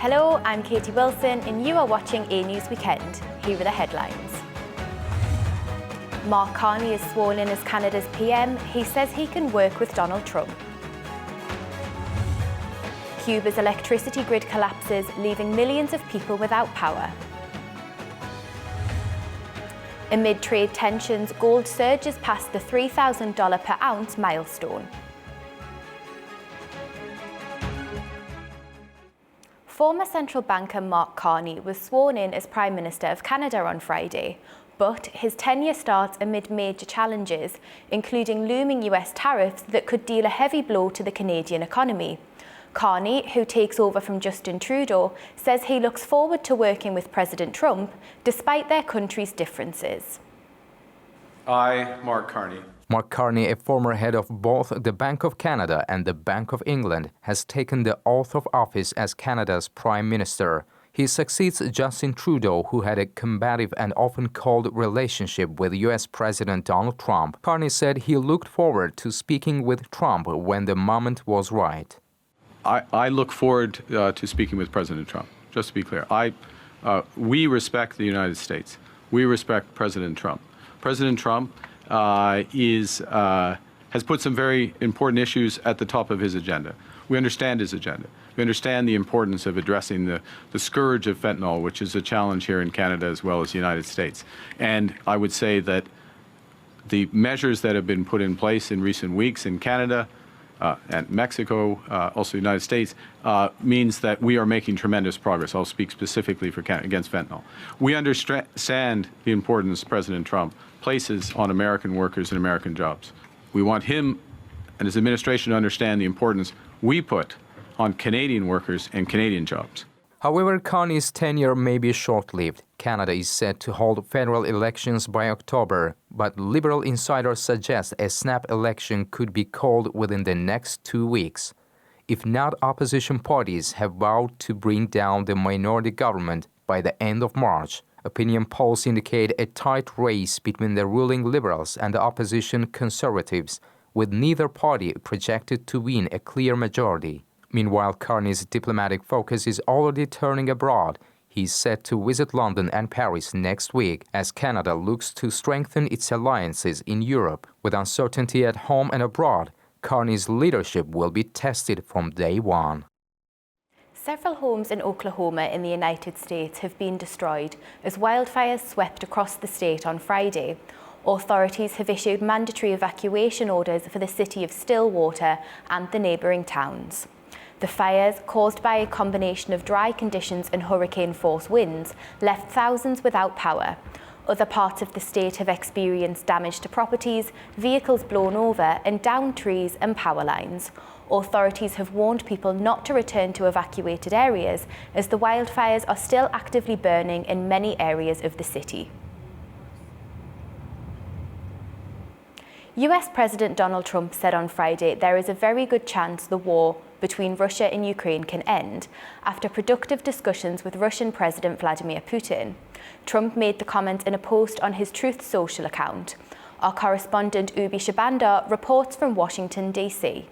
Hello, I'm Katie Wilson and you are watching AnewZ Weekend. Here are the headlines. Mark Carney is sworn in as Canada's PM. He says he can work with Donald Trump. Cuba's electricity grid collapses, leaving millions of people without power. Amid trade tensions, gold surges past the $3,000 per ounce milestone. Former central banker Mark Carney was sworn in as Prime Minister of Canada on Friday, but his tenure starts amid major challenges, including looming US tariffs that could deal a heavy blow to the Canadian economy. Carney, who takes over from Justin Trudeau, says he looks forward to working with President Trump, despite their countries' differences. I, Mark Carney. Mark Carney, a former head of both the Bank of Canada and the Bank of England, has taken the oath of office as Canada's Prime Minister. He succeeds Justin Trudeau, who had a combative and often cold relationship with U.S. President Donald Trump. Carney said he looked forward to speaking with Trump when the moment was right. I look forward to speaking with President Trump, just to be clear. We respect the United States. We respect President Trump. President Trump has put some very important issues at the top of his agenda. We understand his agenda. We understand the importance of addressing the scourge of fentanyl, which is a challenge here in Canada as well as the United States. And I would say that the measures that have been put in place in recent weeks in Canada and Mexico, also the United States, means that we are making tremendous progress. I'll speak specifically for against fentanyl. We understand the importance President Trump places on American workers and American jobs. We want him and his administration to understand the importance we put on Canadian workers and Canadian jobs. However, Carney's tenure may be short-lived. Canada is set to hold federal elections by October, but Liberal insiders suggest a snap election could be called within the next 2 weeks. If not, opposition parties have vowed to bring down the minority government by the end of March. Opinion polls indicate a tight race between the ruling Liberals and the opposition Conservatives, with neither party projected to win a clear majority. Meanwhile, Carney's diplomatic focus is already turning abroad. He's set to visit London and Paris next week as Canada looks to strengthen its alliances in Europe. With uncertainty at home and abroad, Carney's leadership will be tested from day one. Several homes in Oklahoma in the United States have been destroyed as wildfires swept across the state on Friday. Authorities have issued mandatory evacuation orders for the city of Stillwater and the neighboring towns. The fires, caused by a combination of dry conditions and hurricane-force winds, left thousands without power. Other parts of the state have experienced damage to properties, vehicles blown over, and downed trees and power lines. Authorities have warned people not to return to evacuated areas as the wildfires are still actively burning in many areas of the city. US President Donald Trump said on Friday there is a very good chance the war between Russia and Ukraine can end after productive discussions with Russian President Vladimir Putin. Trump made the comment in a post on his Truth Social account. Our correspondent Ubi Shabanda reports from Washington, D.C.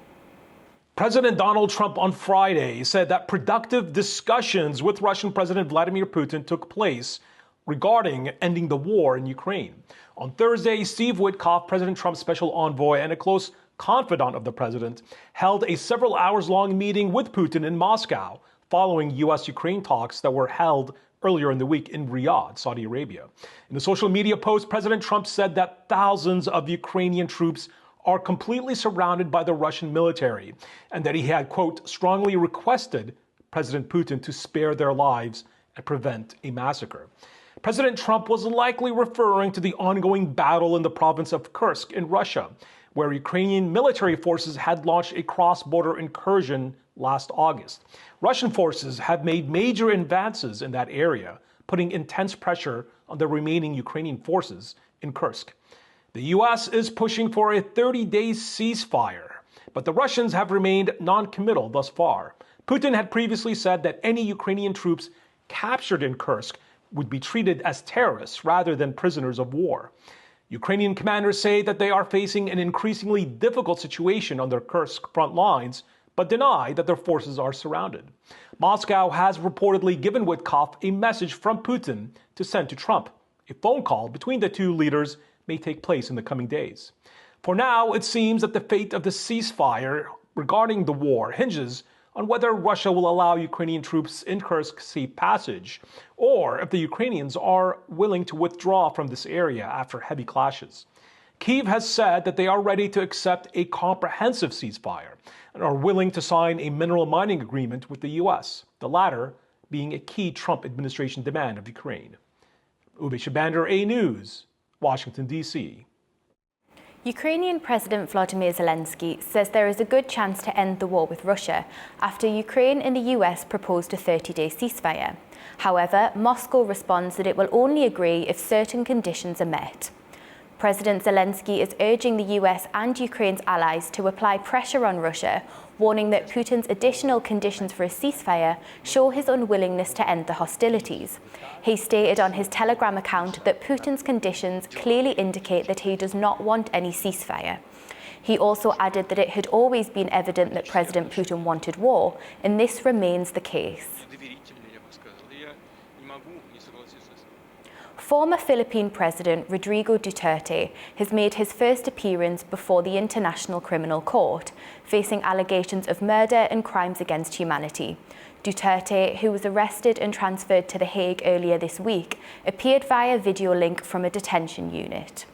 President Donald Trump on Friday said that productive discussions with Russian President Vladimir Putin took place regarding ending the war in Ukraine. On Thursday, Steve Witkoff, President Trump's special envoy and a close confidant of the president, held a several hours-long meeting with Putin in Moscow following U.S.-Ukraine talks that were held earlier in the week in Riyadh, Saudi Arabia. In a social media post, President Trump said that thousands of Ukrainian troops are completely surrounded by the Russian military and that he had, quote, strongly requested President Putin to spare their lives and prevent a massacre. President Trump was likely referring to the ongoing battle in the province of Kursk in Russia, where Ukrainian military forces had launched a cross-border incursion last August. Russian forces have made major advances in that area, putting intense pressure on the remaining Ukrainian forces in Kursk. The U.S. is pushing for a 30-day ceasefire, but the Russians have remained non-committal thus far. Putin had previously said that any Ukrainian troops captured in Kursk would be treated as terrorists rather than prisoners of war. Ukrainian commanders say that they are facing an increasingly difficult situation on their Kursk front lines but deny that their forces are surrounded. Moscow has reportedly given Witkoff a message from Putin to send to Trump. A phone call between the two leaders may take place in the coming days. For now, it seems that the fate of the ceasefire regarding the war hinges on whether Russia will allow Ukrainian troops in Kursk safe passage, or if the Ukrainians are willing to withdraw from this area after heavy clashes. Kyiv has said that they are ready to accept a comprehensive ceasefire and are willing to sign a mineral mining agreement with the U.S., the latter being a key Trump administration demand of Ukraine. Ube Shabander, AnewZ, Washington, D.C. Ukrainian President Volodymyr Zelensky says there is a good chance to end the war with Russia after Ukraine and the US proposed a 30-day ceasefire. However, Moscow responds that it will only agree if certain conditions are met. President Zelensky is urging the US and Ukraine's allies to apply pressure on Russia, warning that Putin's additional conditions for a ceasefire show his unwillingness to end the hostilities. He stated on his Telegram account that Putin's conditions clearly indicate that he does not want any ceasefire. He also added that it had always been evident that President Putin wanted war, and this remains the case. Former Philippine President Rodrigo Duterte has made his first appearance before the International Criminal Court, facing allegations of murder and crimes against humanity. Duterte, who was arrested and transferred to The Hague earlier this week, appeared via video link from a detention unit.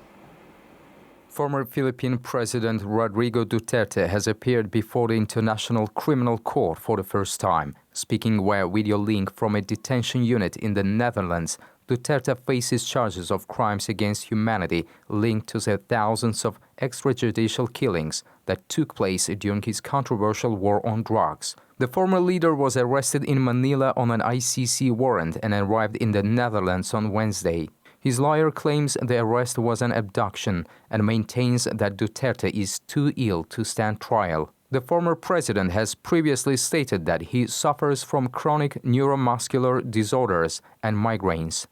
Former Philippine President Rodrigo Duterte has appeared before the International Criminal Court for the first time. Speaking via video link from a detention unit in the Netherlands, Duterte faces charges of crimes against humanity linked to the thousands of extrajudicial killings that took place during his controversial war on drugs. The former leader was arrested in Manila on an ICC warrant and arrived in the Netherlands on Wednesday. His lawyer claims the arrest was an abduction and maintains that Duterte is too ill to stand trial. The former president has previously stated that he suffers from chronic neuromuscular disorders and migraines.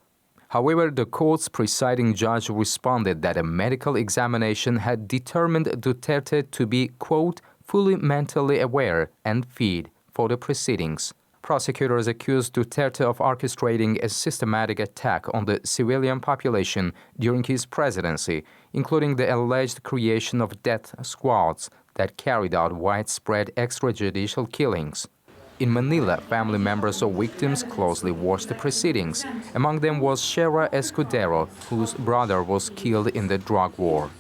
However, the court's presiding judge responded that a medical examination had determined Duterte to be, quote, fully mentally aware and fit for the proceedings. Prosecutors accused Duterte of orchestrating a systematic attack on the civilian population during his presidency, including the alleged creation of death squads that carried out widespread extrajudicial killings. In Manila, family members of victims closely watched the proceedings. Among them was Shera Escudero, whose brother was killed in the drug war.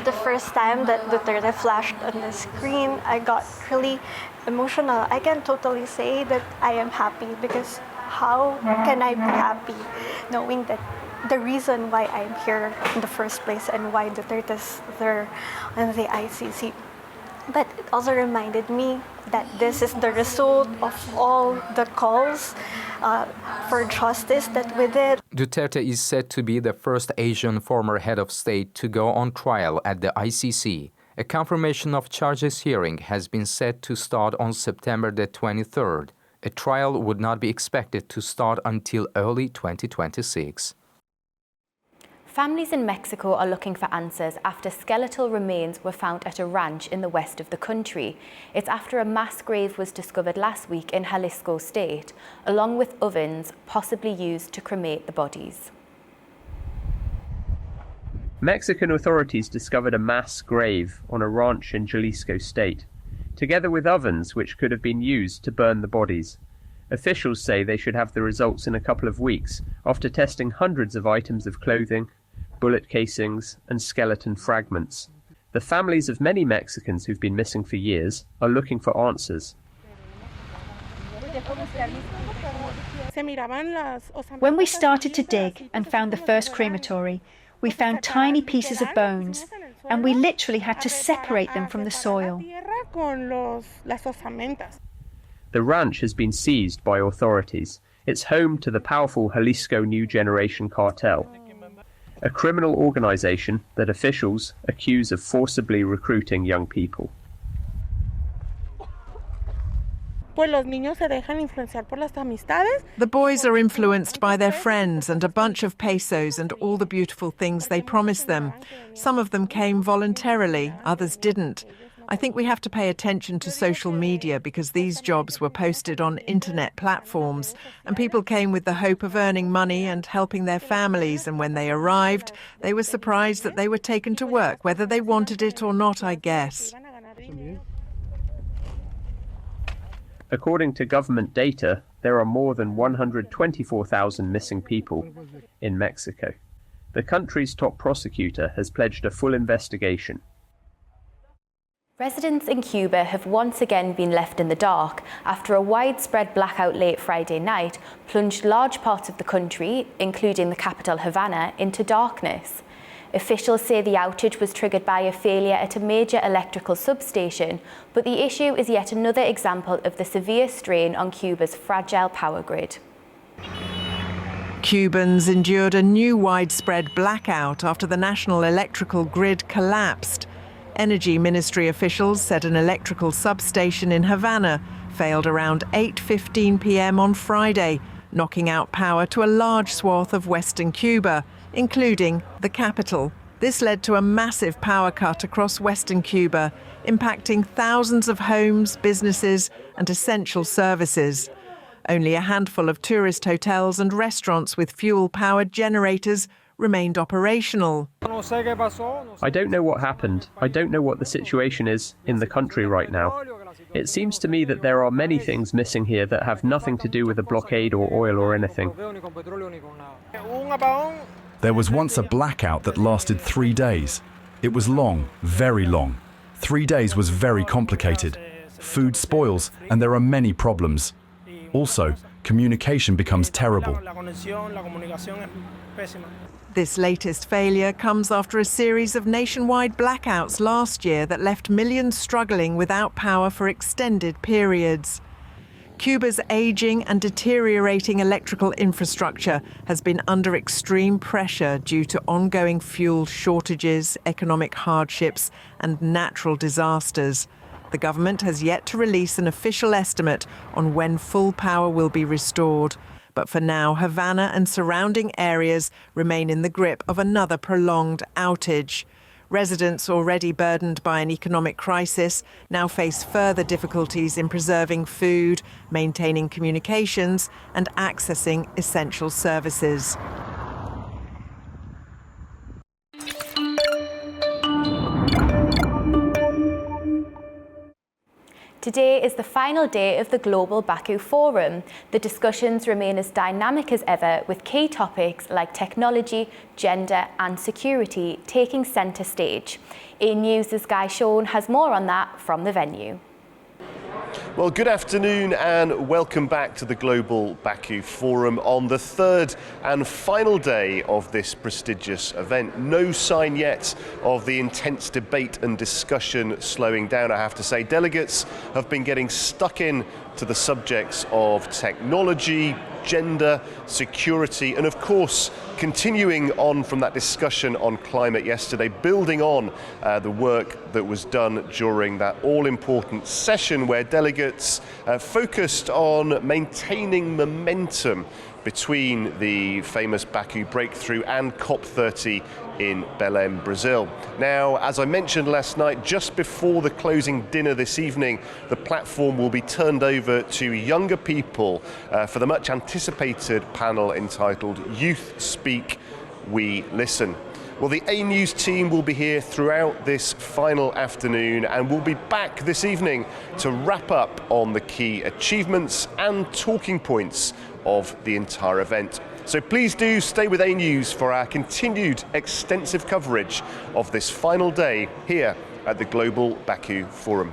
The first time that Duterte flashed on the screen, I got really emotional. I can totally say that I am happy, because how can I be happy knowing that the reason why I'm here in the first place and why Duterte is there on the ICC. But it also reminded me that this is the result of all the calls for justice that we did. Duterte is said to be the first Asian former head of state to go on trial at the ICC. A confirmation of charges hearing has been set to start on September the 23rd. A trial would not be expected to start until early 2026. Families in Mexico are looking for answers after skeletal remains were found at a ranch in the west of the country. It's after a mass grave was discovered last week in Jalisco state, along with ovens possibly used to cremate the bodies. Mexican authorities discovered a mass grave on a ranch in Jalisco state, together with ovens which could have been used to burn the bodies. Officials say they should have the results in a couple of weeks after testing hundreds of items of clothing, bullet casings, and skeleton fragments. The families of many Mexicans who've been missing for years are looking for answers. When we started to dig and found the first crematory, we found tiny pieces of bones, and we literally had to separate them from the soil. The ranch has been seized by authorities. It's home to the powerful Jalisco New Generation cartel, a criminal organization that officials accuse of forcibly recruiting young people. The boys are influenced by their friends and a bunch of pesos and all the beautiful things they promised them. Some of them came voluntarily, others didn't. I think we have to pay attention to social media because these jobs were posted on internet platforms and people came with the hope of earning money and helping their families, and when they arrived, they were surprised that they were taken to work, whether they wanted it or not, I guess. According to government data, there are more than 124,000 missing people in Mexico. The country's top prosecutor has pledged a full investigation. Residents in Cuba have once again been left in the dark after a widespread blackout late Friday night plunged large parts of the country, including the capital Havana, into darkness. Officials say the outage was triggered by a failure at a major electrical substation, but the issue is yet another example of the severe strain on Cuba's fragile power grid. Cubans endured a new widespread blackout after the national electrical grid collapsed. Energy Ministry officials said an electrical substation in Havana failed around 8:15 p.m. on Friday, knocking out power to a large swath of western Cuba, including the capital. This led to a massive power cut across western Cuba, impacting thousands of homes, businesses, and essential services. Only a handful of tourist hotels and restaurants with fuel-powered generators remained operational. I don't know what happened. I don't know what the situation is in the country right now. It seems to me that there are many things missing here that have nothing to do with a blockade or oil or anything. There was once a blackout that lasted 3 days. It was long, very long. 3 days was very complicated. Food spoils and there are many problems. Also, communication becomes terrible. This latest failure comes after a series of nationwide blackouts last year that left millions struggling without power for extended periods. Cuba's aging and deteriorating electrical infrastructure has been under extreme pressure due to ongoing fuel shortages, economic hardships, and natural disasters. The government has yet to release an official estimate on when full power will be restored. But for now, Havana and surrounding areas remain in the grip of another prolonged outage. Residents already burdened by an economic crisis now face further difficulties in preserving food, maintaining communications, and accessing essential services. Today is the final day of the Global Baku Forum. The discussions remain as dynamic as ever, with key topics like technology, gender and security taking centre stage. AnewZ's Guy Sean has more on that from the venue. Well, good afternoon and welcome back to the Global Baku Forum on the third and final day of this prestigious event. No sign yet of the intense debate and discussion slowing down, I have to say. Delegates have been getting stuck in to the subjects of technology, gender, security, and of course, continuing on from that discussion on climate yesterday, building on the work that was done during that all-important session where delegates focused on maintaining momentum between the famous Baku breakthrough and COP30 in Belém, Brazil. Now, as I mentioned last night, just before the closing dinner this evening, the platform will be turned over to younger people for the much anticipated panel entitled Youth Speak, We Listen. Well, the AnewZ team will be here throughout this final afternoon and will be back this evening to wrap up on the key achievements and talking points of the entire event. So please do stay with AnewZ for our continued extensive coverage of this final day here at the Global Baku Forum.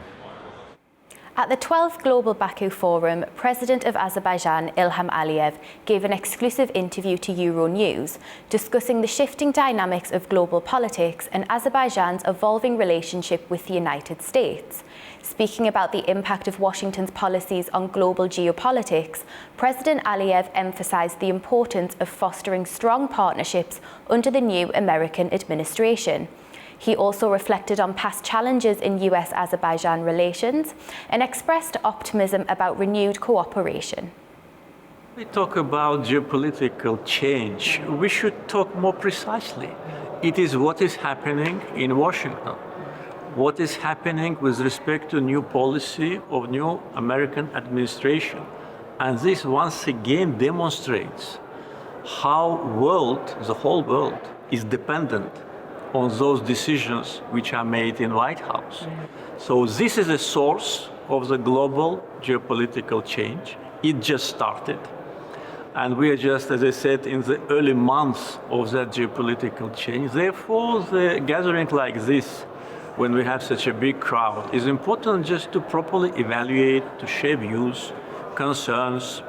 At the 12th Global Baku Forum, President of Azerbaijan Ilham Aliyev gave an exclusive interview to Euronews, discussing the shifting dynamics of global politics and Azerbaijan's evolving relationship with the United States. Speaking about the impact of Washington's policies on global geopolitics, President Aliyev emphasized the importance of fostering strong partnerships under the new American administration. He also reflected on past challenges in US-Azerbaijan relations and expressed optimism about renewed cooperation. We talk about geopolitical change. We should talk more precisely. It is what is happening in Washington. what is happening with respect to new policy of new American administration. And this once again demonstrates how the whole world is dependent on those decisions which are made in White House. So this is a source of the global geopolitical change. It just started. And we are just, as I said, in the early months of that geopolitical change. Therefore, the gathering like this, when we have such a big crowd, is important just to properly evaluate, to share views, concerns,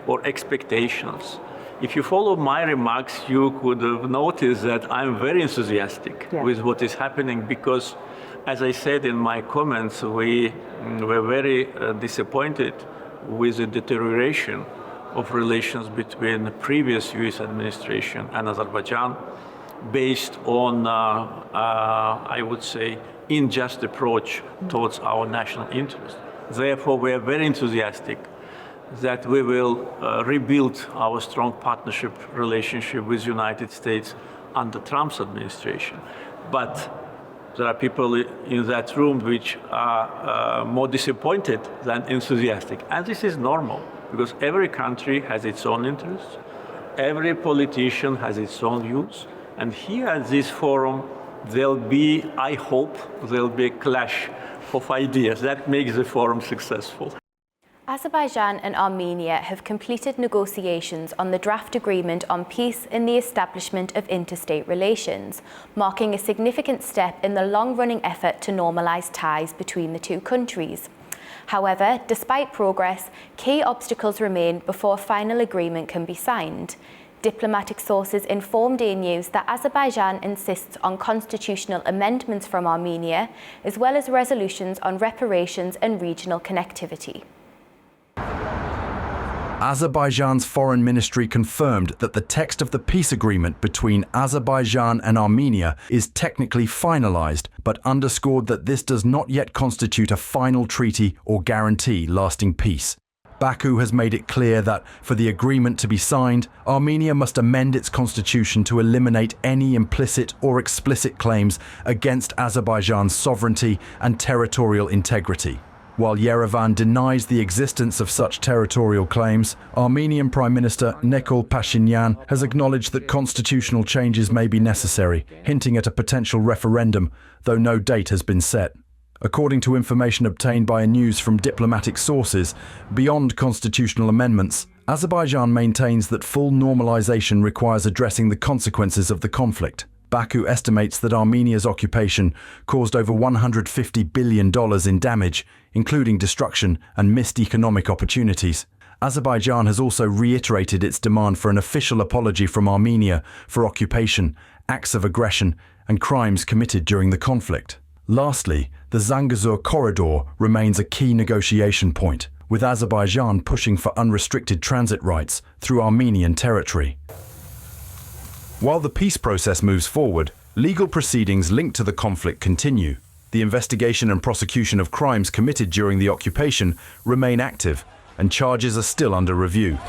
or expectations. If you follow my remarks, you could have noticed that I'm very enthusiastic with what is happening because, as I said in my comments, we were very disappointed with the deterioration of relations between the previous US administration and Azerbaijan based on, I would say, unjust approach towards our national interest. Therefore, we are very enthusiastic that we will rebuild our strong partnership relationship with the United States under Trump's administration. But there are people in that room which are more disappointed than enthusiastic. And this is normal, because every country has its own interests, every politician has its own views, and here at this forum, there'll be, I hope, there'll be a clash of ideas. That makes the forum successful. Azerbaijan and Armenia have completed negotiations on the draft agreement on peace and the establishment of interstate relations, marking a significant step in the long-running effort to normalise ties between the two countries. However, despite progress, key obstacles remain before a final agreement can be signed. Diplomatic sources informed AnewZ that Azerbaijan insists on constitutional amendments from Armenia, as well as resolutions on reparations and regional connectivity. Azerbaijan's foreign ministry confirmed that the text of the peace agreement between Azerbaijan and Armenia is technically finalized, but underscored that this does not yet constitute a final treaty or guarantee lasting peace. Baku has made it clear that, for the agreement to be signed, Armenia must amend its constitution to eliminate any implicit or explicit claims against Azerbaijan's sovereignty and territorial integrity. While Yerevan denies the existence of such territorial claims, Armenian Prime Minister Nikol Pashinyan has acknowledged that constitutional changes may be necessary, hinting at a potential referendum, though no date has been set. According to information obtained by AnewZ from diplomatic sources, beyond constitutional amendments, Azerbaijan maintains that full normalization requires addressing the consequences of the conflict. Baku estimates that Armenia's occupation caused over $150 billion in damage, including destruction and missed economic opportunities. Azerbaijan has also reiterated its demand for an official apology from Armenia for occupation, acts of aggression, and crimes committed during the conflict. Lastly, the Zangezur corridor remains a key negotiation point, with Azerbaijan pushing for unrestricted transit rights through Armenian territory. While the peace process moves forward, legal proceedings linked to the conflict continue. The investigation and prosecution of crimes committed during the occupation remain active, and charges are still under review.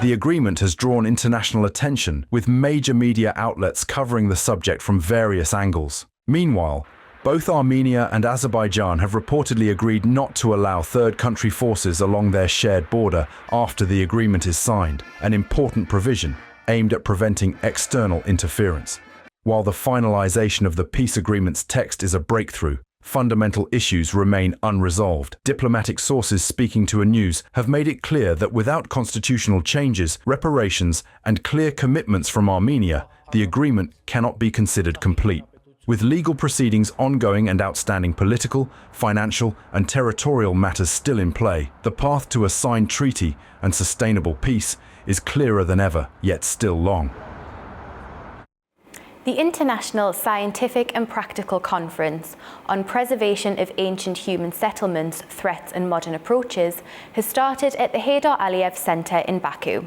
The agreement has drawn international attention, with major media outlets covering the subject from various angles. Meanwhile, both Armenia and Azerbaijan have reportedly agreed not to allow third-country forces along their shared border after the agreement is signed, an important provision aimed at preventing external interference. While the finalization of the peace agreement's text is a breakthrough, fundamental issues remain unresolved. Diplomatic sources speaking to AnewZ have made it clear that without constitutional changes, reparations, and clear commitments from Armenia, the agreement cannot be considered complete. With legal proceedings ongoing and outstanding political, financial, and territorial matters still in play, the path to a signed treaty and sustainable peace is clearer than ever, yet still long. The International Scientific and Practical Conference on Preservation of Ancient Human Settlements, Threats and Modern Approaches has started at the Heydar Aliyev Center in Baku.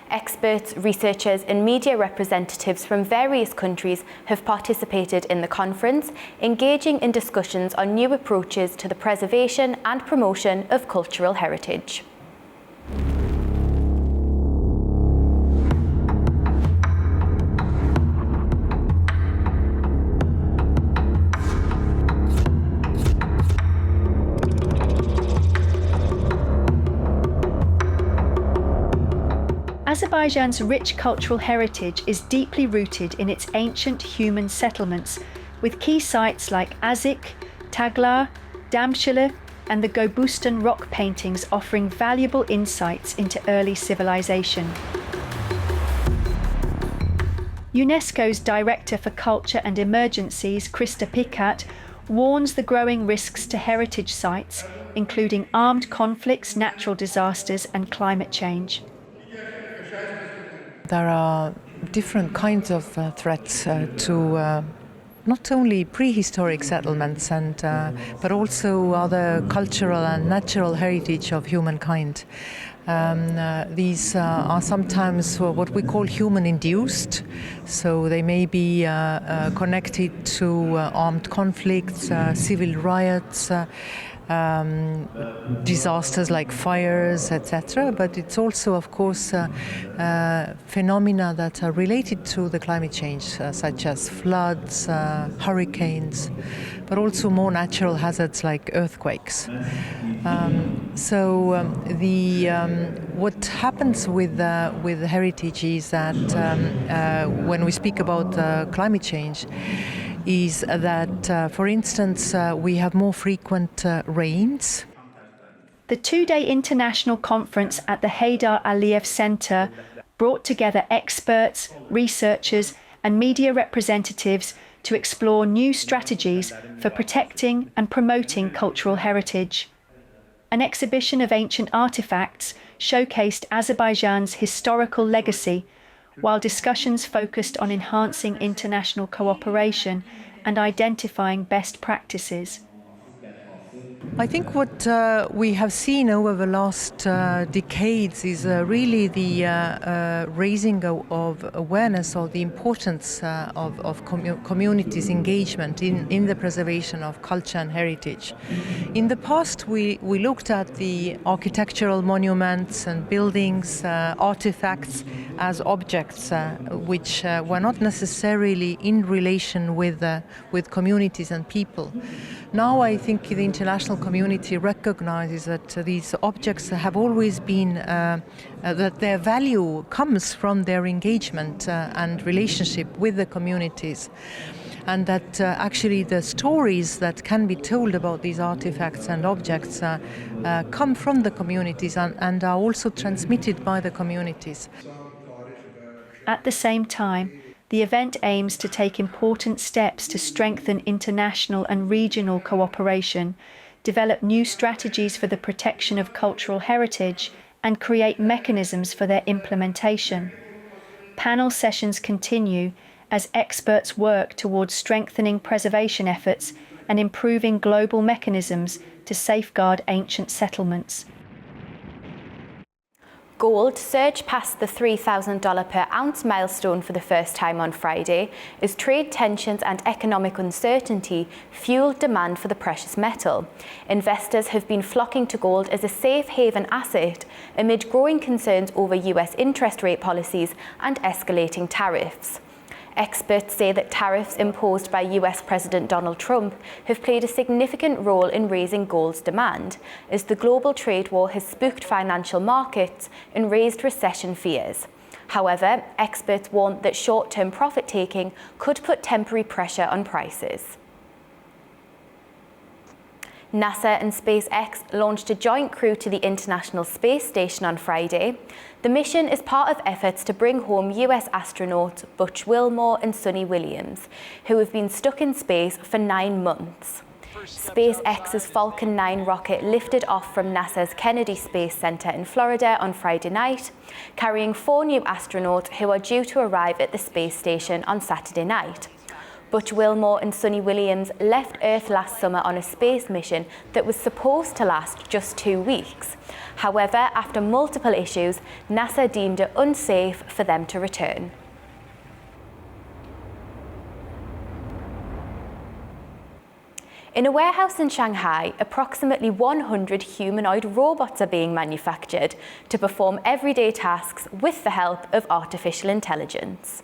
Experts, researchers and media representatives from various countries have participated in the conference, engaging in discussions on new approaches to the preservation and promotion of cultural heritage. Azerbaijan's rich cultural heritage is deeply rooted in its ancient human settlements, with key sites like Azik, Taglar, Damshila, and the Gobustan rock paintings offering valuable insights into early civilization. UNESCO's Director for Culture and Emergencies, Krista Pikat, warns the growing risks to heritage sites, including armed conflicts, natural disasters, and climate change. There are different kinds of threats to not only prehistoric settlements but also other cultural and natural heritage of humankind. These are sometimes what we call human-induced, so they may be connected to armed conflicts, civil riots, disasters like fires, etc. But it's also, of course, phenomena that are related to the climate change, such as floods, hurricanes, but also more natural hazards like earthquakes. What happens with heritage is that when we speak about climate change, is that, for instance, we have more frequent rains. The two-day international conference at the Heydar Aliyev Center brought together experts, researchers, and media representatives to explore new strategies for protecting and promoting cultural heritage. An exhibition of ancient artifacts showcased Azerbaijan's historical legacy, while discussions focused on enhancing international cooperation and identifying best practices. I think what we have seen over the last decades is really the raising of awareness of the importance of communities' engagement in the preservation of culture and heritage. In the past, we looked at the architectural monuments and buildings, artifacts as objects which were not necessarily in relation with communities and people. Now I think the international community recognizes that these objects have always been, that their value comes from their engagement and relationship with the communities. And that actually the stories that can be told about these artifacts and objects come from the communities and are also transmitted by the communities. At the same time, the event aims to take important steps to strengthen international and regional cooperation, develop new strategies for the protection of cultural heritage, and create mechanisms for their implementation. Panel sessions continue as experts work towards strengthening preservation efforts and improving global mechanisms to safeguard ancient settlements. Gold surged past the $3,000 per ounce milestone for the first time on Friday as trade tensions and economic uncertainty fueled demand for the precious metal. Investors have been flocking to gold as a safe haven asset amid growing concerns over US interest rate policies and escalating tariffs. Experts say that tariffs imposed by US President Donald Trump have played a significant role in raising gold's demand, as the global trade war has spooked financial markets and raised recession fears. However, experts warn that short-term profit-taking could put temporary pressure on prices. NASA and SpaceX launched a joint crew to the International Space Station on Friday. The mission is part of efforts to bring home US astronauts Butch Wilmore and Suni Williams, who have been stuck in space for 9 months. SpaceX's Falcon 9 rocket lifted off from NASA's Kennedy Space Center in Florida on Friday night, carrying 4 new astronauts who are due to arrive at the space station on Saturday night. Butch Wilmore and Suni Williams left Earth last summer on a space mission that was supposed to last just 2 weeks. However, after multiple issues, NASA deemed it unsafe for them to return. In a warehouse in Shanghai, approximately 100 humanoid robots are being manufactured to perform everyday tasks with the help of artificial intelligence.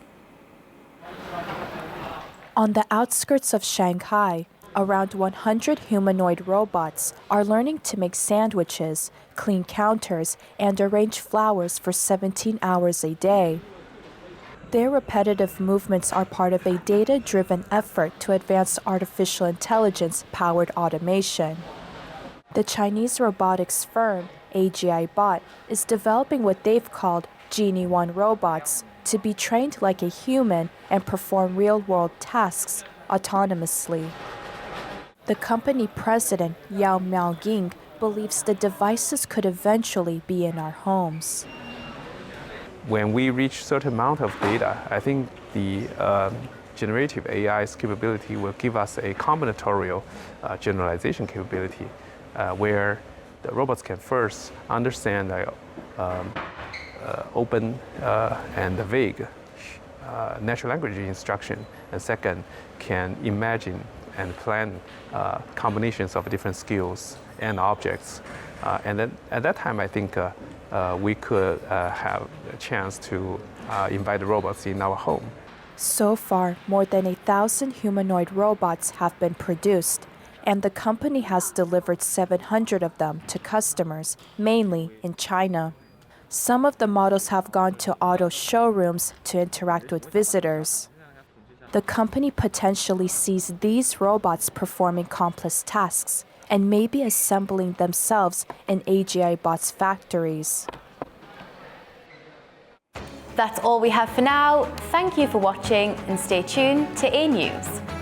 On the outskirts of Shanghai, around 100 humanoid robots are learning to make sandwiches, clean counters, and arrange flowers for 17 hours a day. Their repetitive movements are part of a data-driven effort to advance artificial intelligence-powered automation. The Chinese robotics firm AGI Bot is developing what they've called Genie 1 robots to be trained like a human and perform real-world tasks autonomously. The company president, Yao Miaoying, believes the devices could eventually be in our homes. When we reach certain amount of data, I think the generative AI's capability will give us a combinatorial generalization capability where the robots can first understand open and vague natural language instruction, and second, can imagine and plan combinations of different skills and objects. And then at that time, I think we could have a chance to invite the robots in our home. So far, more than 1,000 humanoid robots have been produced, and the company has delivered 700 of them to customers, mainly in China. Some of the models have gone to auto showrooms to interact with visitors. The company potentially sees these robots performing complex tasks and maybe assembling themselves in AGI Bot's factories. That's all we have for now. Thank you for watching and stay tuned to AnewZ.